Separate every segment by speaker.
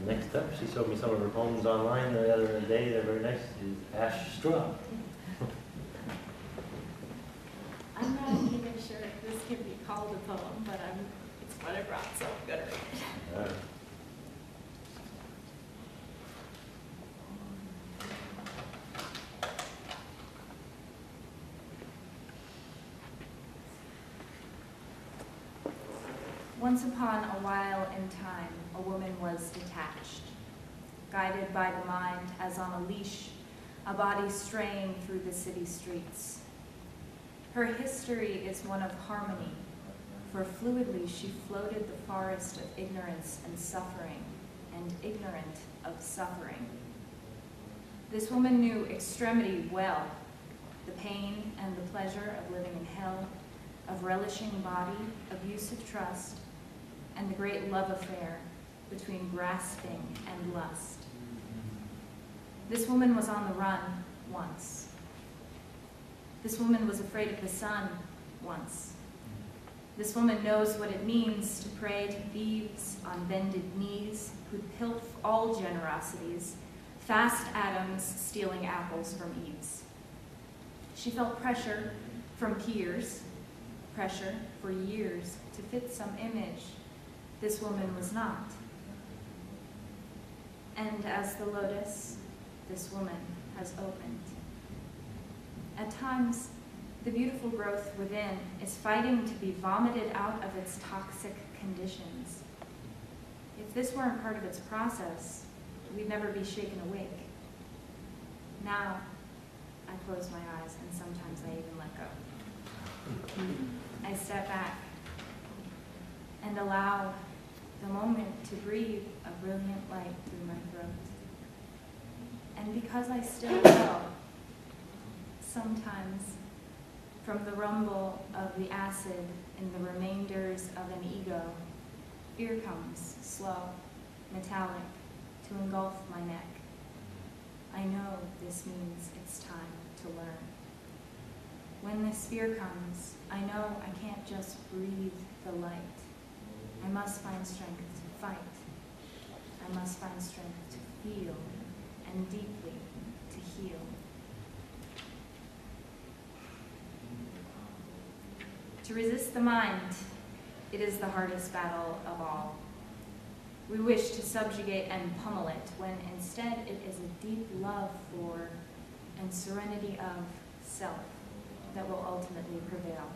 Speaker 1: Next up, she showed me some of her poems online the other day. They're very nice. Is Ash Straw.
Speaker 2: I'm not even sure if this can be called a poem, but it's what I brought, so I'm going to read it.
Speaker 1: All right.
Speaker 2: Once upon a while in time, a woman was detached, guided by the mind as on a leash, a body straying through the city streets. Her history is one of harmony, for fluidly she floated the forest of ignorance and suffering, and ignorant of suffering. This woman knew extremity well, the pain and the pleasure of living in hell, of relishing body, abuse of trust, and the great love affair between grasping and lust. This woman was on the run once. This woman was afraid of the sun once. This woman knows what it means to pray to thieves on bended knees who pilf all generosities, fast Adams stealing apples from Eves. She felt pressure from peers, pressure for years to fit some image. This woman was not. And as the lotus, this woman has opened. At times, the beautiful growth within is fighting to be vomited out of its toxic conditions. If this weren't part of its process, we'd never be shaken awake. Now, I close my eyes and sometimes I even let go. I step back and allow the moment to breathe a brilliant light through my throat. And because I still know, sometimes, from the rumble of the acid in the remainders of an ego, fear comes, slow, metallic, to engulf my neck. I know this means it's time to learn. When this fear comes, I know I can't just breathe the light. I must find strength to fight. I must find strength to feel and deeply to heal. To resist the mind, it is the hardest battle of all. We wish to subjugate and pummel it, when instead it is a deep love for and serenity of self that will ultimately prevail.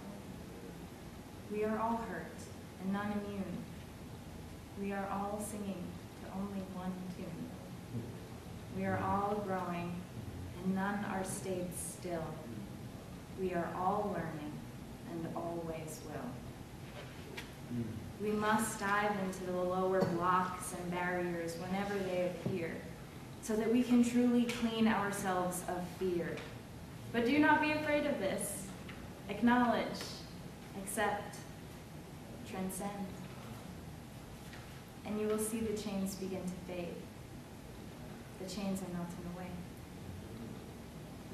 Speaker 2: We are all hurt and none immune. We are all singing to only one tune. We are all growing and none are stayed still. We are all learning and always will. We must dive into the lower blocks and barriers whenever they appear, so that we can truly clean ourselves of fear. But do not be afraid of this. Acknowledge, accept, transcend. And you will see the chains begin to fade. The chains are melting away.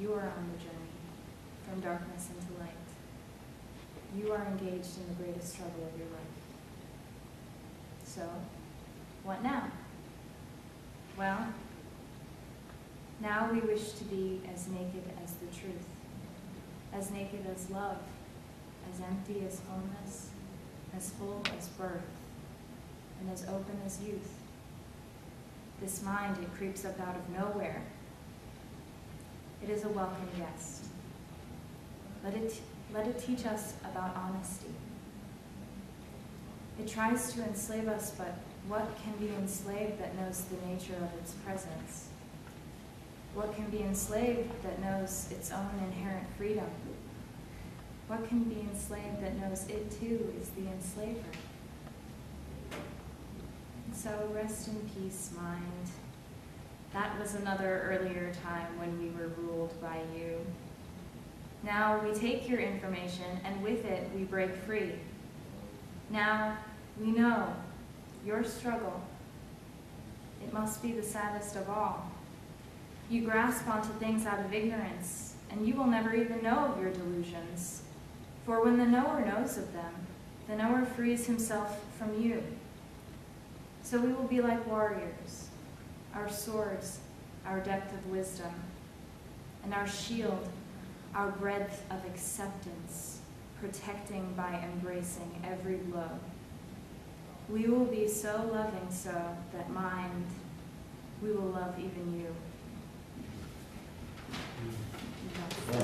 Speaker 2: You are on the journey from darkness into light. You are engaged in the greatest struggle of your life. So, what now? Well, now we wish to be as naked as the truth, as naked as love, as empty as wholeness, as full as birth, and as open as youth. This mind, it creeps up out of nowhere. It is a welcome guest. Let it teach us about honesty. It tries to enslave us, but what can be enslaved that knows the nature of its presence? What can be enslaved that knows its own inherent freedom? What can be enslaved that knows it too is the enslaver? So rest in peace, mind. That was another earlier time when we were ruled by you. Now we take your information, and with it we break free. Now we know your struggle. It must be the saddest of all. You grasp onto things out of ignorance, and you will never even know of your delusions. For when the knower knows of them, the knower frees himself from you. So we will be like warriors, our swords, our depth of wisdom, and our shield, our breadth of acceptance, protecting by embracing every blow. We will be so loving so that mind, we will love even you.
Speaker 1: Yeah.